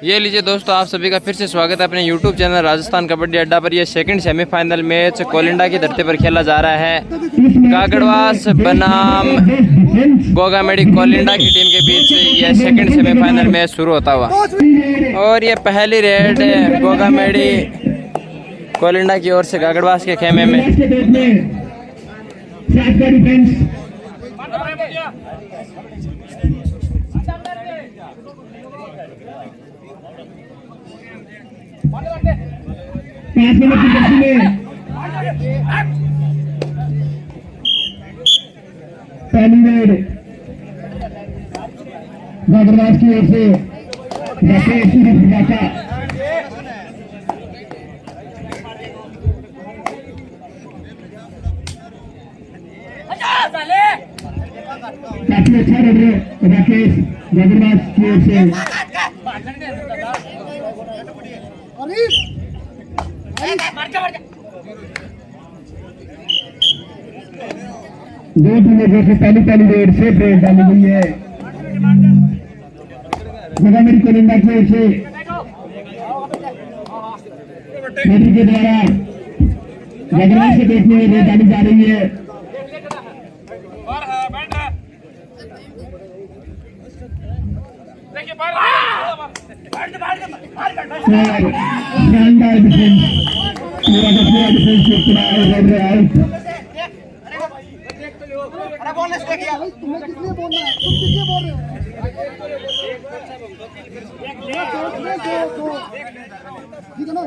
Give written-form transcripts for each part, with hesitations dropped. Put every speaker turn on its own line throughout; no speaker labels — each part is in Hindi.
ये लीजिए दोस्तों, आप सभी का फिर से स्वागत है अपने YouTube चैनल राजस्थान कबड्डी अड्डा पर। यह सेकंड सेमीफाइनल मैच कोलिंडा की धरती पर खेला जा रहा है। कागड़वास बनाम गोगामेडी कोलिंडा की टीम के बीच यह सेकंड सेमीफाइनल मैच शुरू होता हुआ, और ये पहली रेड गोगामेडी कोलिंडा की ओर से कागड़वास के खेमे में।
पांच नंबर की जर्सी में पहली रेड कागड़वास की ओर से राकेश काफी अच्छा रेड राकेश कागड़वास की ओर से। दो टीमों की पहली रेड से रेड डाली गई है गोगामेडी कोलिंडा की ओर से। मोदी के द्वारा कागड़वास के पेट में रेड डाली जा रही है। शानदार डिफेंस, पूरा का पूरा डिफेंस कितना आउट। तुम्हें किसने बोलना है? तुम किसने बोल रहे हो? ठीक है ना?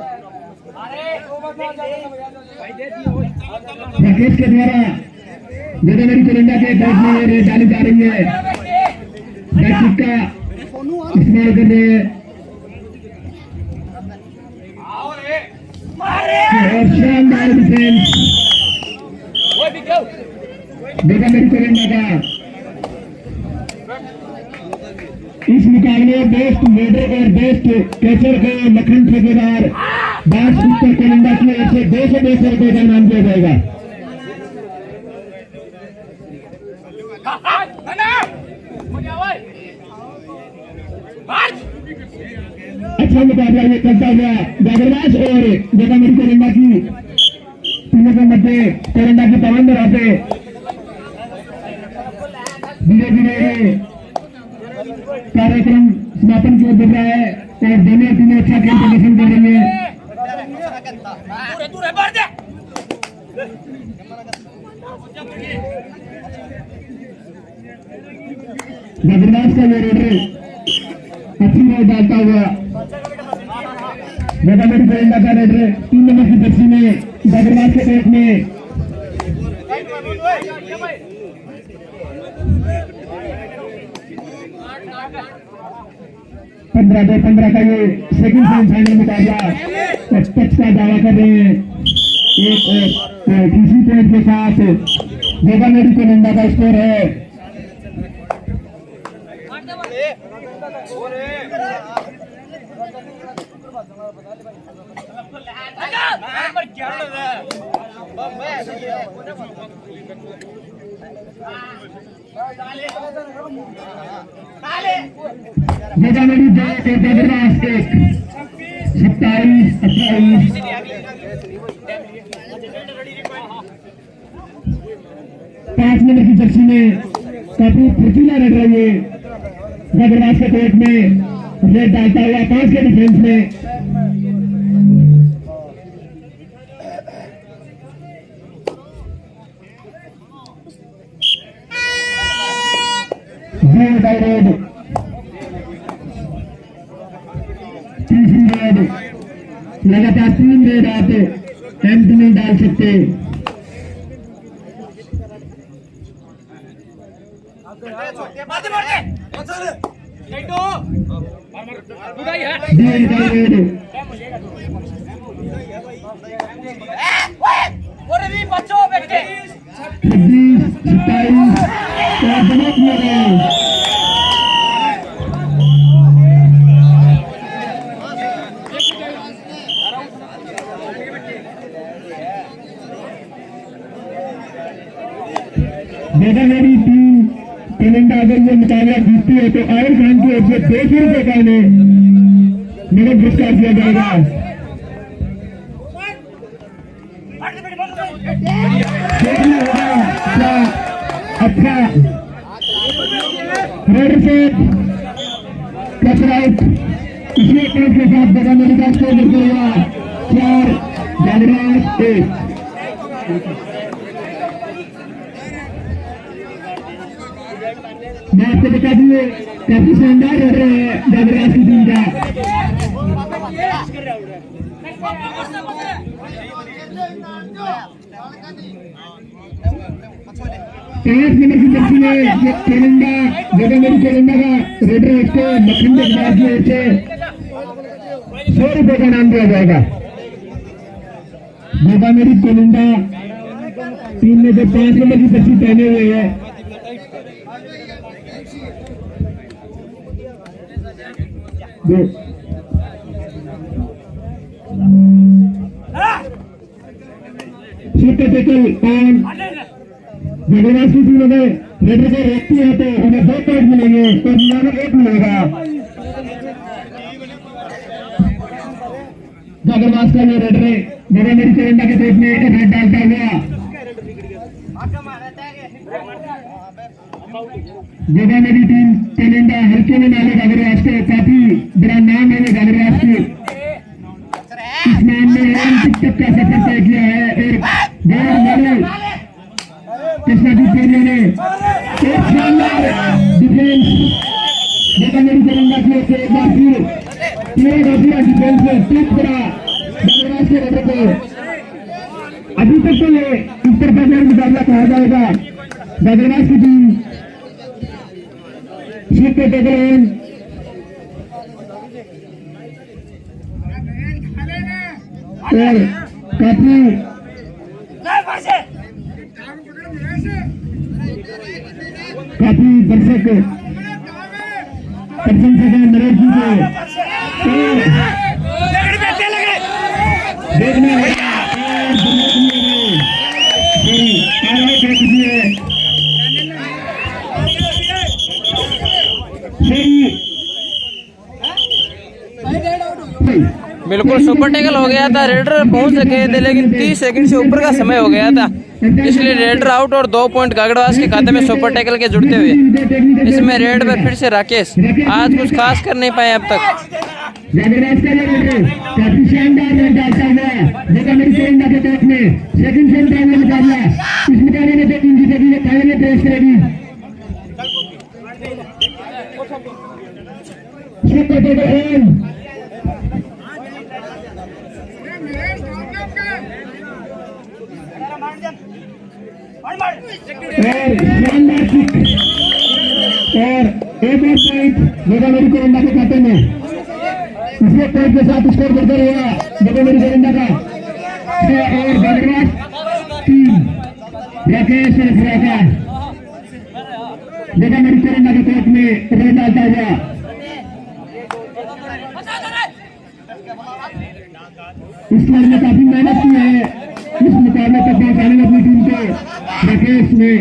राकेश के द्वारा गोगामेडी कोलिंडा के बैट में रेड डाली जा रही है। बैट का इस्तेमाल कर रहे हैं और शानदार डिफेंस गोगामेडी कोलिंडा का। इस मुकाबले बेस्ट लीडर और बेस्ट कैचर को लखन ठेकेदार बास उत्तर कोलिंडा की ओर से 200 रुपए का इनाम दिया जाएगा। अच्छा मुकाबला ये चलता हुआ कागड़वास और गोगामेडी कोलिंडा की टीमों के मध्य कोलिंडा की पवन रहते धीरे धीरे कार्यक्रम समापन की ओर बढ़ रहा है और दोनों टीमें अच्छा खेल प्रदर्शन कर रही है। कागड़वास का ये रेडर अच्छी रेड डालता हुआ गोगामेडी कोलिंडा का रेडर 3 नंबर की जर्सी में कागड़वास के पेट में। 15-15 का ये सेकंड सेमीफाइनल मुकाबला टच का दावा कर रहे हैं। एक तीसरी पॉइंट के साथ गोगामेडी कोलिंडा का स्कोर है। गोगामेडी 2 और कागड़वास 1, 27-28। 5 नंबर की जर्सी में काफी फुर्तीला रेड रही है। कागड़वास के पेट में रेड डालता हुआ 5 के डिफेंस में। रेड तीसरी रेड, लगातार 3 रेड आप एमटी नहीं डाल सकते। गोगामेडी टीम कोलिंडा अगर ये मुकाबला जीतती है तो आयर खान की ओर से 200 रुपए का इन्हें नगद पुरस्कार दिया जाएगा। देखना होगा क्या अच्छा रेड से कचराउट पिछले पॉइंट के साथ बड़ा मेडिका स्कोर करते हुआ 4 जागराज 1। मैं आपको बता दूं काफी शानदार हो रहे हैं जागराज की टीम का। 5 नंबर की जर्सी में कोलिंडा गोदामेरी कोलिंडा का रेडर उसको लखनऊ के खिलाफ की ओर से 100 रुपए का नाम दिया जाएगा। गोदामेरी कोलिंडा टीम में जो 5 नंबर की जर्सी पहने हुए है जगन्नाथ की टीम में रेडर को रोकती है तो उन्हें 2 पॉइंट मिलेंगे तो नियामक 1 मिलेगा। जगन्नाथ का ये रेडर है गोदामेरी कोलिंडा के पेट में रेड डालता हुआ गोदामेरी टीम कोलिंडा हल्के में नाले जागराज के काफी बड़ा नाम है जागराज के। इस नाम ने ओलंपिक तक का सफर तय किया है और गौरव मेडल कृष्णाजी पेरिया ने एक शानदार डिफेंस गोदामेरी कोलिंडा की ओर से एक बार फिर डिफेंस में टूट पड़ा जागराज के रेडर को। अभी तक तो ये उत्तर प्रदेश मुकाबला कहा जाएगा। जागराज की टीम और काफी दर्शक प्रशंसक है नरेश जी को देखना है
बिल्कुल सुपर टैकल हो गया था। रेडर पहुंच सके थे लेकिन 30 सेकंड से ऊपर का समय हो गया था, इसलिए रेडर आउट और 2 पॉइंट गागड़वास के खाते में सुपर टैकल के जुड़ते हुए। इसमें रेड पर फिर से राकेश आज कुछ खास कर नहीं पाए अब तक।
काफी शानदार रेड डालता हुआ गोदामेरी कोलिंडा के टॉप में सेकंड सेमीफाइनल में मुकाबला। इस मुकाबले में जो टीम जीतेगी वो फाइनल में प्रवेश करेगी। सुपर टैकल शानदार किक और एक और पॉइंट गोदामेरी कोलिंडा के खाते में। इसके पॉइंट के साथ स्कोर करते हुआ गोदामेरी कोलिंडा का और जागराज टीम राकेश राका गोदामेरी कोलिंडा के कोर्ट में रेड डालता हुआ। इस लड़के ने काफी मेहनत की है इस मुकाबले तक पहुंचाने में अपनी टीम को। राकेश ने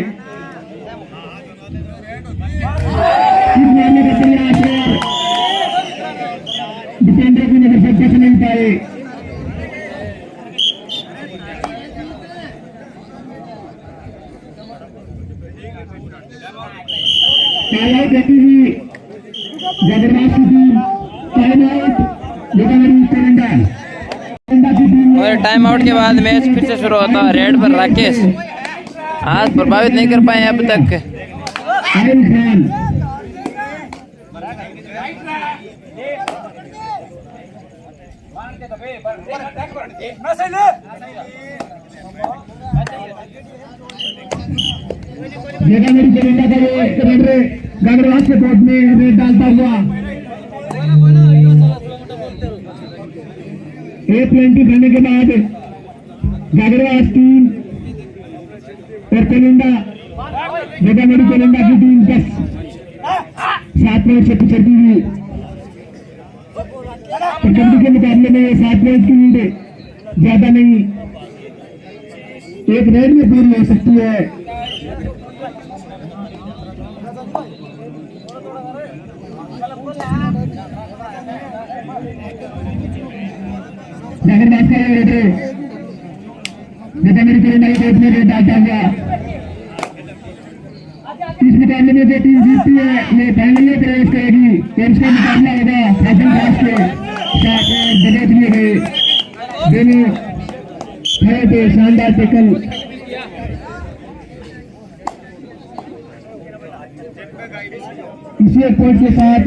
इस मामले का प्रयास और डिफेंडर की नजर से बच नहीं पाए। टाइम आउट देती हुई जागराज की टीम टाइम आउट गोदामेरी कोलिंडा
और टाइम आउट के बाद मैच फिर से शुरू होता है। रेड पर राकेश आज प्रभावित नहीं कर पाए अब तक।
गोदामेरी कोलिंडा का रेडर गागड़वास के कोर्ट में रेड डालता हुआ A20 करने के बाद गागड़वास टीम और कोलिंडा गोदामेरी कोलिंडा की टीम 7 मिनट से पिछड़ती हुई। कबड्डी के मुकाबले में 7 मिनट की लीड ज्यादा नहीं, एक रेड में पूरी हो सकती है। जागरबाज का रेडो मेरी कोरोना कोच में रेड आता हुआ इस मुकाबले में जो टीम जीतती है ये फाइनल में प्रवेश करेगी। तो इसका मुकाबला होगा फैशन राज के साथ बदल दिए गए दोनों खड़े थे शानदार टेकल। इसी एक पॉइंट के साथ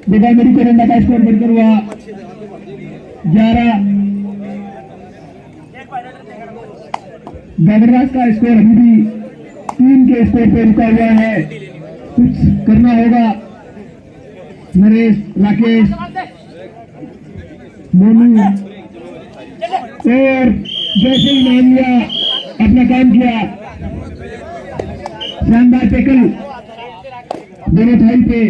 मेरी कोरोना का स्कोर बढ़कर हुआ 11। जागरबाज का स्कोर अभी भी 3 के स्कोर पे रुका हुआ है। कुछ करना होगा नरेश, राकेश, मोनू और जैसे ही मान लिया अपना काम किया। शानदार टेकल दोनों थाई पे।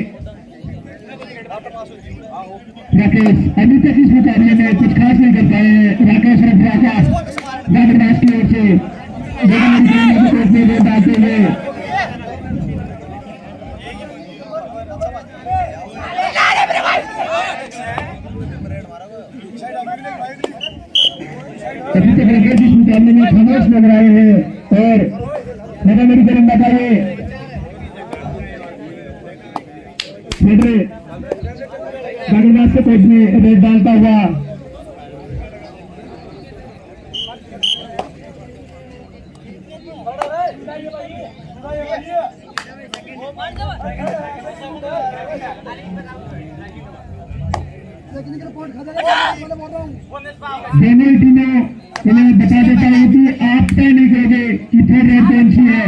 राकेश अभी तक इस मुकाबले में कुछ खास नहीं कर पाए हैं। राकेश और प्रकाश जागरबाज की ओर से डालते हुए अभी तक राकेश इस मुकाबले में खामोश लग रहे हैं और मेरी करना चाहिए जागरबाज से कोच में रेड डालता हुआ दोनों टीमों को मैं बता देता हूँ कि आप तय नहीं करोगे कि थर्ड रेड कौन सी है।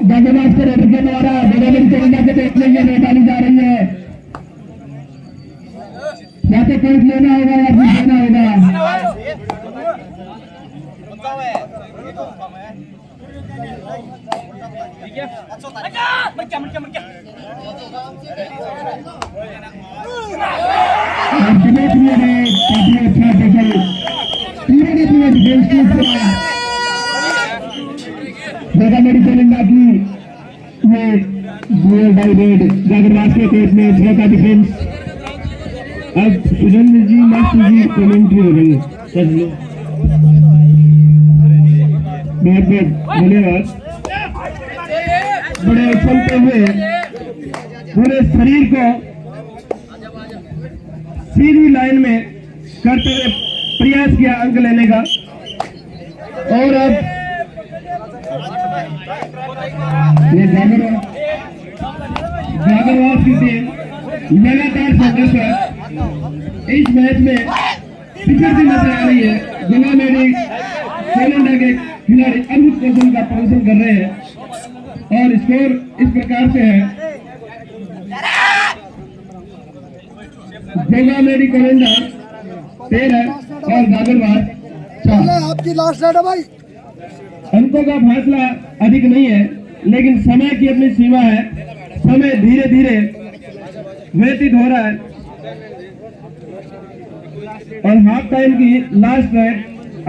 जागरबाज को रेड के द्वारा बराबरी कोरोना के देखने के लिए डाली जा रही है। या तो कोच लेना होगा या कुछ लेना होगा। मेरी कोलिंगा की ये गोल बाई रेड जागरबाज के कोच में छह का डिफेंस। अब सुरेंद्र जी मास्टर जी कमेंट्री हो रही है। बहुत बहुत धन्यवाद। बड़े चलते हुए पूरे शरीर को सीधी लाइन में करते हुए प्रयास किया अंक लेने का। और अब ये जागरबाज की टीम लगातार संघर्ष है। इस मैच में पिछड़ी नजर आ रही है। गंगा मेरी कोलंडा के खिलाड़ी अद्भुत कौशल का प्रदर्शन कर रहे हैं और स्कोर इस प्रकार से है। गंगा मेरी कोलंडा 13 और जागरबाज 4।
आपकी लास्ट रेड है भाई।
अंकों का फासला अधिक नहीं है लेकिन समय की अपनी सीमा है। समय धीरे धीरे व्यतीत हो रहा है और हाफ टाइम की लास्ट रेड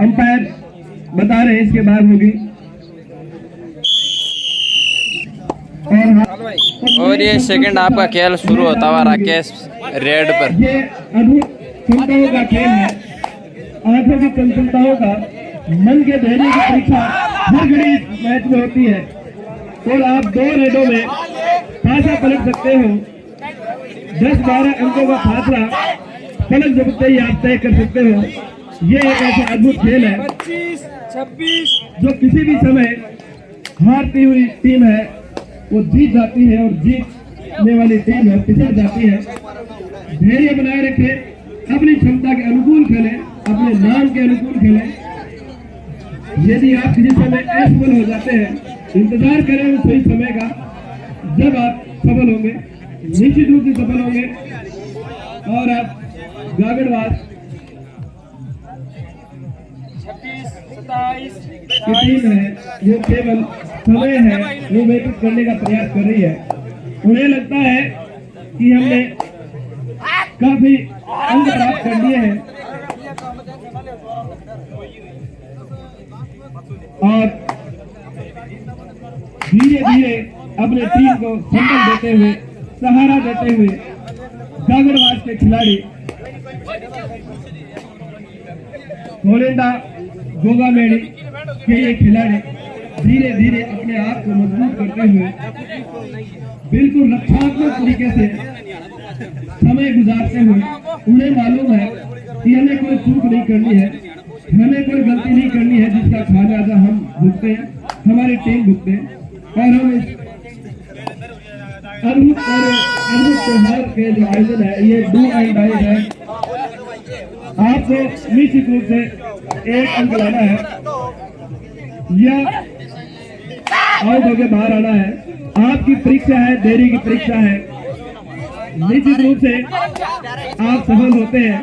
अंपायर बता रहे हैं इसके बाद होगी।
और ये सेकंड आपका खेल शुरू होता हुआ राकेश रेड पर।
ये अद्भुत क्षमताओं का खेल है। आंखों की चंचलताओं का, मन के धैर्य की परीक्षा हर घड़ी इस मैच में होती है और आप 2 रेडों में फासला पलट सकते हो। 10-12 अंकों का फासला पलट जबते ही आप तय कर सकते हो। ये एक ऐसा अद्भुत खेल है
25-26
जो किसी भी समय हारती हुई टीम है वो जीत जाती है और जीतने वाली टीम है पिछड़ जाती है। धैर्य बनाए रखें, अपनी क्षमता के अनुकूल खेलें, अपने नाम के अनुकूल खेलें। यदि आप किसी समय असफल हो जाते हैं इंतजार करें उस सही समय का जब आप सफल होंगे, निश्चित रूप से सफल होंगे। और आप जागरबाज की टीम है जो केवल समय है वो व्यतीत करने का प्रयास कर रही है। उन्हें लगता है कि हमने काफी अंक प्राप्त कर लिए हैं और धीरे धीरे अपने टीम को संबल देते हुए, सहारा देते हुए गागड़वास के खिलाड़ी कोलिंडा गोगामेड़ी के ये खिलाड़ी धीरे धीरे अपने आप को मजबूत करते हुए बिल्कुल रक्षात्मक तरीके से समय गुजारते हुए, उन्हें मालूम है कि हमें कोई चूक नहीं करनी है, हमें कोई गलती नहीं करनी है जिसका खामियाजा हम भुगते हैं, हमारी टीम भुगते हैं और हम इस अद्भुत त्योहार के जो आयोजन है ये डू एंड डाई है। आपको निश्चित रूप से एक अंक लाना है या आउट होकर बाहर आना है। आपकी परीक्षा है, देरी की परीक्षा है, निश्चित रूप से आप सफल होते हैं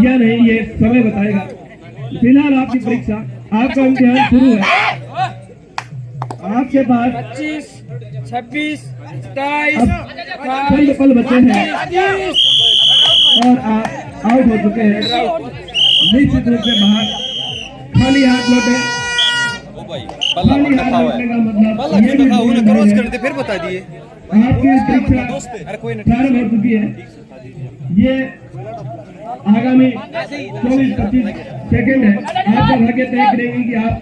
या नहीं ये समय बताएगा। फिलहाल आपकी परीक्षा, आपका इम्तिहान शुरू है। आपके पास
25, 26, 27,
चंद पल बचे हैं और आप आउट हो चुके हैं। निश्चित रूप से बाहर खाली हाथ लौटे। खाली हाथ लौटने का मतलब ये भी
फिर बता दिए
आपकी परीक्षा प्रारंभ हो चुकी है। ये आगामी 24-25 सेकंड है। आपका भाग्य तय करेगी कि आप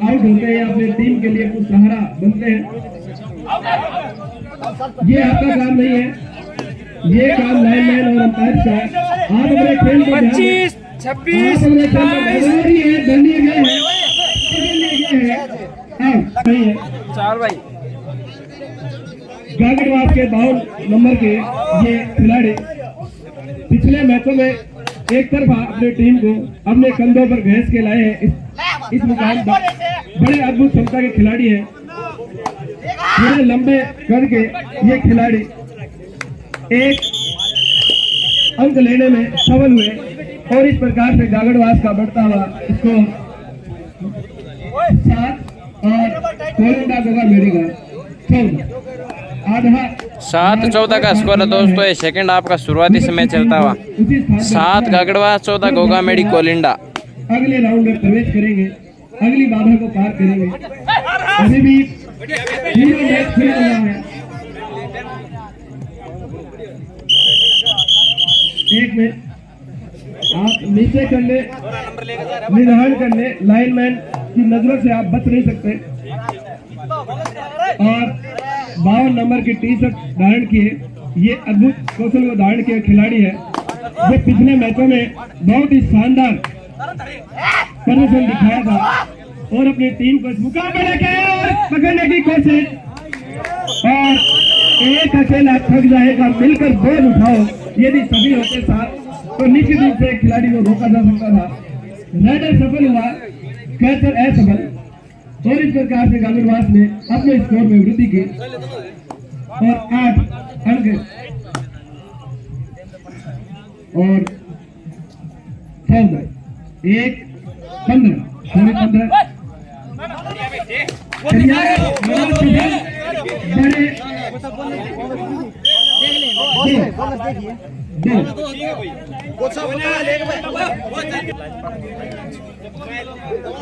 आउट होते हैं या अपनी टीम के लिए कुछ सहारा बनते हैं। ये आपका काम नहीं है, ये काम लाइनमैन और अंपायर का है। आप अपने खेल को
25, 26,
दंडिए गए हैं आउट नहीं है।
4 भाई
गागड़वास के 52 नंबर के ये खिलाड़ी पिछले मैचों में एक तरफा अपनी टीम को अपने कंधों पर घसीट के लाए हैं। इस मुकाम पर बड़े अद्भुत क्षमता के खिलाड़ी हैं। थोड़े लंबे कद के ये खिलाड़ी एक अंक लेने में सफल हुए और इस प्रकार से गागड़वास का बढ़ता हुआ स्कोर 7 और कोलिंडा गोगामेड़ी का 14 आधा
7-14 का स्कोर है दोस्तों। ये सेकंड हाफ का शुरुआती समय चलता हुआ 7 गागड़वास, 14 गोगामेड़ी कोलिंडा।
अगले राउंड में प्रवेश करेंगे, अगली बाधा को पार करेंगे। अभी भी पूरा मैच खेला हुआ है। एक में आप नीचे करने, निधान करने, लाइनमैन की नजरों से आप बच नहीं सकते और 52 नंबर की टी शर्ट धारण किए ये अद्भुत कौशल को धारण किए खिलाड़ी है जो पिछले मैचों में बहुत ही शानदार प्रदर्शन दिखाया था और अपनी टीम को इस मुकाबले के पकड़ने की कोशिश और एक अकेला थक जाएगा, मिलकर बोल उठाओ। यदि सभी होते साथ तो निश्चित रूप से खिलाड़ी को रोका जा सकता था। राइडर सफल हुआ, कैचर असफल और इस प्रकार से गागड़वास ने अपने स्कोर में वृद्धि की और 8 अंक और 14 1 15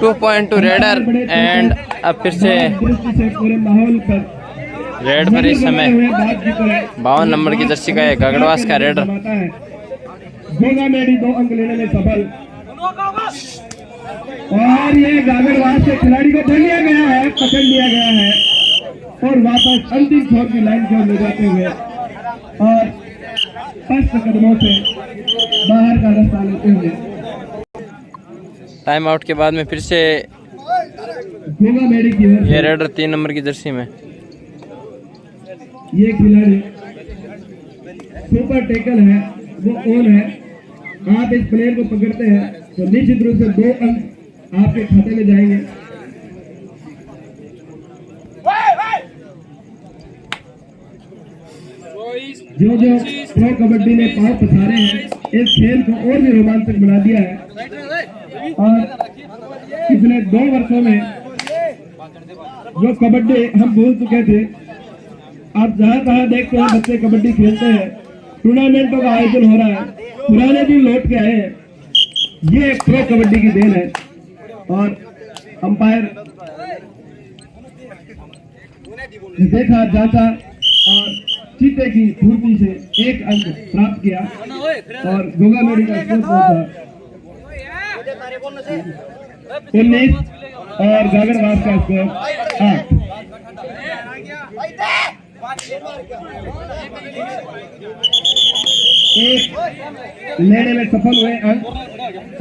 2.2 रेडर एंड अब फिर से
पूरे माहौल पर
रेड पर इस समय 52 नंबर की जर्सी का है गागड़वास का रेडर।
गोगामेड़ी 2 अंक लेने में सफल और ये गागड़वास के खिलाड़ी को धर लिया गया है, पकड़ लिया गया है और वापस अंतिम छोर की लाइन की ओर ले जाते हुए और 5 कदमों से बाहर का रास्ता लेते हुए
टाइम आउट के बाद में फिर से
गोगामेड़ी की ओर
ये रेडर 3 नंबर की जर्सी में
ये खिलाड़ी सुपर टेकल है, वो ऑन है। आप इस प्लेयर को पकड़ते हैं तो निश्चित रूप से 2 अंक आपके खाते में जाएंगे। जो जो प्रो कबड्डी ने पांव पसारे हैं इस खेल को और भी रोमांचक बना दिया है और पिछले 2 वर्षों में जो कबड्डी हम भूल चुके थे, आप जहाँ तहाँ देखते हैं बच्चे कबड्डी खेलते हैं, टूर्नामेंटों का आयोजन हो रहा है, पुराने दिन लौट के आए हैं। ये प्रो कबड्डी की देन है। और अंपायर देखा, जांचा और चीते की फुर्ती से 1 अंक प्राप्त किया और गोगामेडी का स्कोर पहुंचा 19 और गागरवास का स्कोर 8। एक लेने में सफल हुए अंक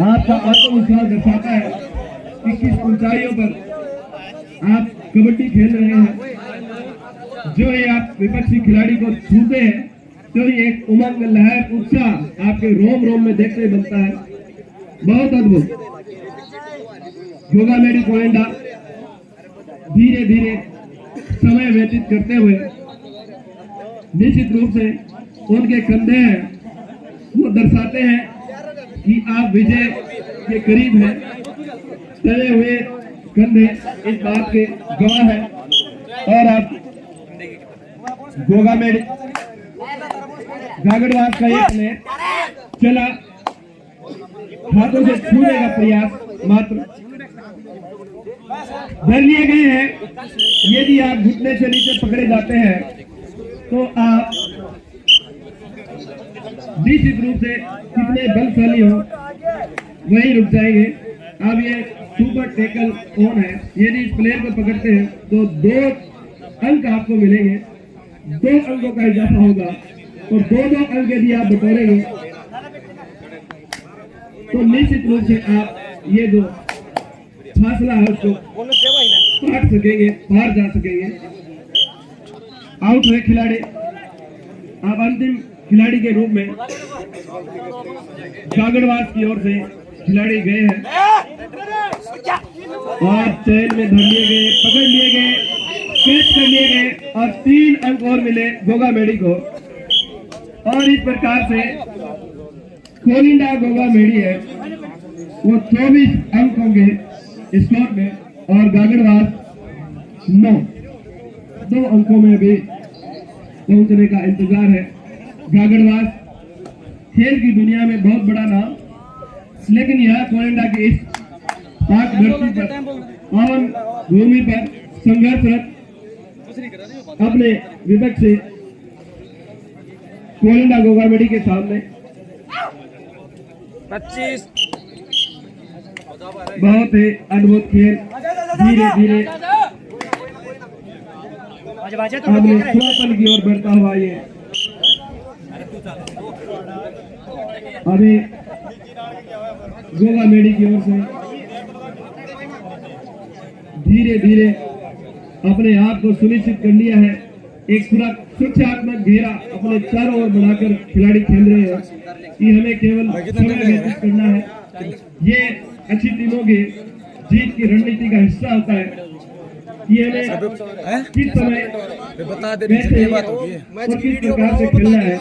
आपका आत्मविश्वास दर्शाता है कि किस ऊंचाइयों पर आप कबड्डी खेल रहे हैं। जो ये आप विपक्षी खिलाड़ी को छूते हैं तो ये एक उमंग, लहर, उत्साह आपके रोम रोम में देखने बनता है। बहुत अद्भुत। गोगामेडी कोयंडा धीरे धीरे समय व्यतीत करते हुए निश्चित रूप से उनके कंधे हैं वो दर्शाते हैं कि आप विजय के करीब हैं। चले हुए कंधे इस बात के गवाह हैं। और आप गोगामेडी गागड़वास का एक प्लेयर चला, हाथों से छूने का प्रयास मात्र धर लिए गए हैं। यदि आप घुटने से नीचे पकड़े जाते हैं तो आप निश्चित रूप से कितने बलशाली हो वहीं रुक जाएंगे। अब ये सुपर टेकल ऑन है। यदि इस प्लेयर को पकड़ते हैं तो 2 अंक आपको मिलेंगे, 2 अंकों का इजाफा होगा और 2-2 अंक यदि आप बटोरेंगे तो निश्चित रूप से आप ये जो फासला है उसको काट सकेंगे, पार जा सकेंगे। आउट हुए खिलाड़ी अब अंतिम खिलाड़ी के रूप में गागड़वास की ओर से खिलाड़ी गए हैं और चैन में धर लिए गए, पकड़ लिए गए, कैच कर लिए गए और 3 अंक और मिले गोगामेडी को। और इस प्रकार से कोलिंडा गोगामेडी है वो 24 अंक होंगे स्कोर में और गागड़वास 2 अंकों में भी पहुंचने का इंतजार है। गागड़वास खेल की दुनिया में बहुत बड़ा नाम, लेकिन यहाँ कोयंडा की इस पाक धरती पर, पावन भूमि पर संघर्षरत अपने विपक्ष से कोयंडा गोगामेडी के सामने
25
बहुत ही अद्भुत खेल धीरे धीरे अपने समापन की ओर बढ़ता हुआ ये अभी गोगामेडी की ओर से धीरे धीरे अपने आप को सुनिश्चित कर लिया है। एक पूरा सुरक्षात्मक घेरा अपने चारों ओर बनाकर खिलाड़ी खेल रहे हैं कि हमें केवल समय व्यतीत करना है। ये अच्छी टीमों की जीत की रणनीति का हिस्सा होता है कि हमें किस समय कैसे और किस प्रकार से खेलना है।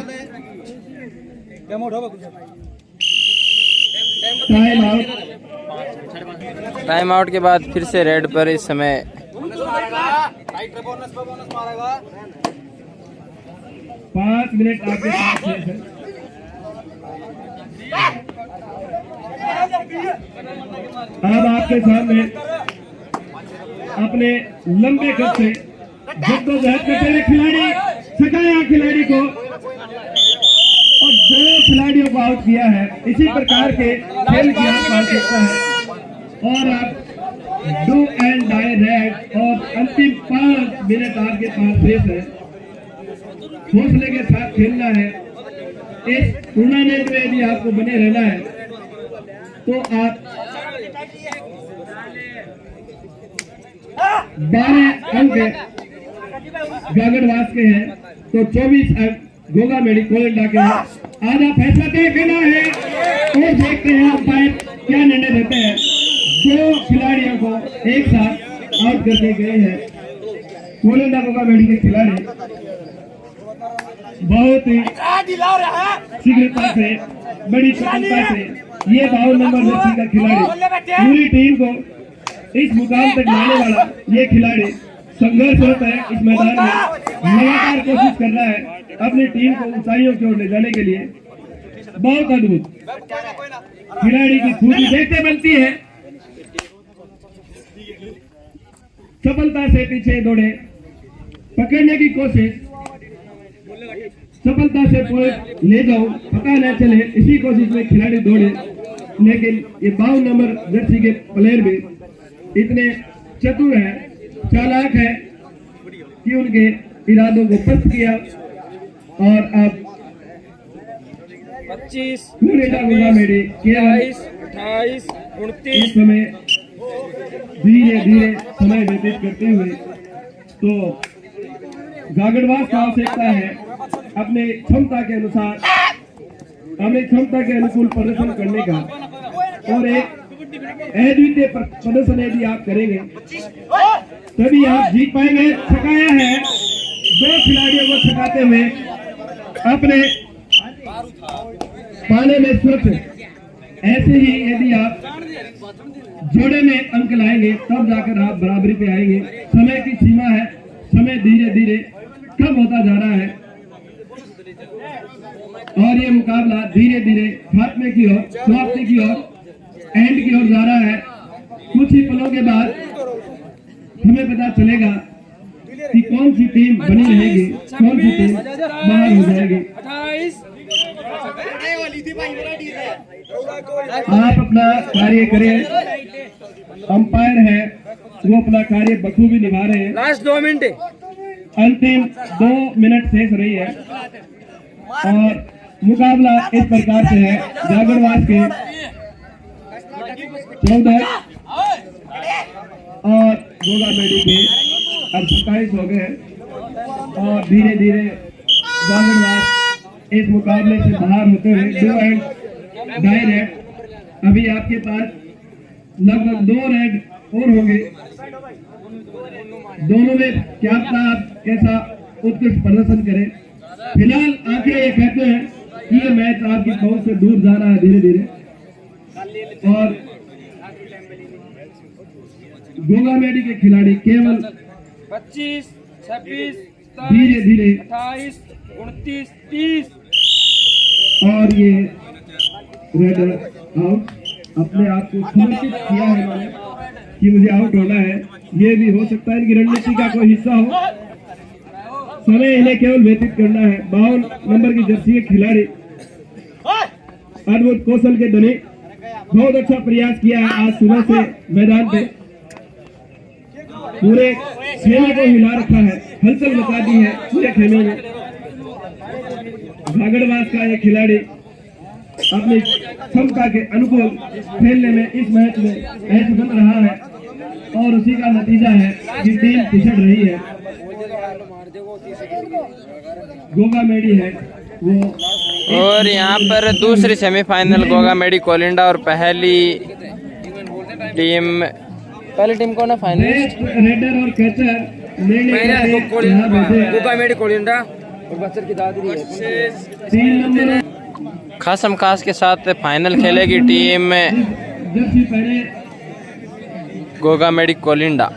टाइम आउट के बाद फिर से रेड पर इस समय
5 मिनट आपके पास है। अब आपके सामने अपने लंबे कद से जद्दोजहद करते हुए खिलाड़ी सकाया खिलाड़ी को और 2 खिलाड़ियों को आउट किया है। इसी प्रकार के खेल की आवश्यकता है और आप डू एंड डाई रेड और अंतिम 5 मिनट आपके पास शेष है। हौसले के साथ खेलना है। इस टूर्नामेंट में यदि आपको बने रहना है तो आप 12 अंक गागड़वास के हैं तो 24 अंक गोगामेडी कोयंडा के हैं। आधा फैसला तय करना है और देखते हैं अंपायर क्या निर्णय देते हैं। 2 खिलाड़ियों को एक साथ आउट करके गए हैं कोयंडा गोगामेडी के खिलाड़ी। बहुत ही शीघ्रता से, बड़ी सफलता से ये 52 नंबर जर्सी का खिलाड़ी पूरी टीम को इस मुकाम तक लाने वाला ये खिलाड़ी संघर्षरत है। इस मैदान में लगातार कोशिश कर रहा है अपनी टीम को ऊंचाइयों की ओर ले जाने के लिए। बहुत अद्भुत खिलाड़ी की खूबी देखते बनती है। सफलता से पीछे दौड़े, पकड़ने की कोशिश, सफलता से पॉइंट ले जाओ, पता न चले, इसी कोशिश में खिलाड़ी दौड़े। लेकिन ये 52 नंबर जर्सी के प्लेयर भी इतने चतुर है, चालाक है कि उनके इरादों को पस्त किया और अब
25,
गोगा मेडी केवल
28, 29
इस समय धीरे धीरे समय व्यतीत करते हुए तो गागड़वास की आवश्यकता है अपने क्षमता के अनुसार, अपने क्षमता के अनुकूल प्रदर्शन करने का। और एक अद्वितीय प्रदर्शन यदि आप करेंगे तभी आप जीत पाएंगे। छकाया है, 2 खिलाड़ियों को छकाते हुए अपने पाने में सुरक्षित। ऐसे ही यदि आप जोड़े में अंक लाएंगे तब जाकर आप बराबरी पे आएंगे। समय की सीमा है, समय धीरे धीरे कम होता जा रहा है और ये मुकाबला धीरे धीरे खात्मे की ओर, समाप्ति की ओर, एंड की ओर जा रहा है। कुछ ही पलों के बाद हमें पता चलेगा कि कौन सी टीम बनी रहेगी, कौन सी टीम बाहर हो जाएगी।
28
आप अपना कार्य करें, अंपायर है वो अपना कार्य बखूबी निभा रहे हैं।
लास्ट 2 मिनट है।
अंतिम 2 मिनट शेष रही है और मुकाबला इस प्रकार से है। जागरवास के 14 और गोगा मेडी के अब 27 हो गए और धीरे धीरे जागरवास इस मुकाबले से बाहर होते हुए 2 एंड 2.5 रेड। अभी आपके पास लगभग 2 रेड और होंगे। दोनों में क्या पता आप कैसा उत्कृष्ट प्रदर्शन करें। फिलहाल आंकड़े ये कहते हैं कि ये मैच आपकी पहुंच से दूर जा रहा है धीरे धीरे और गोगा मेडी के खिलाड़ी केवल
25, 26,
धीरे धीरे
28, 29, 30
और ये रेडर आउट अपने आप को समर्पित किया है इन्होंने कि मुझे आउट होना है। ये भी हो सकता है इनकी रणनीति का कोई हिस्सा हो। समय इन्हें केवल व्यतीत करना है। 52 नंबर की जर्सी के खिलाड़ी अद्भुत कौशल के धनी, बहुत अच्छा प्रयास किया है आज सुबह से मैदान पे, पूरे खेमे को हिला रखा है, हलचल मचा दी है पूरे खेमे में। भागड़वास का ये खिलाड़ी अपनी क्षमता के अनुकूल खेलने में इस मैच में ऐसे बन रहा है और उसी का नतीजा है कि टीम पिछड़ रही है। गोगा मेडी है वो
और यहाँ पर दूसरी सेमीफाइनल गोगा मेडी कोलिंडा और पहली टीम कौन है फाइनलिस्ट?
रेडर और कैचर
गोगा मेडी कोलिंडा और बच्चर की दादरी है।
3 नंबर
खासम खास के साथ फाइनल खेलेगी टीम
जर्सी पहने
गोगा मेडी कोलिंडा।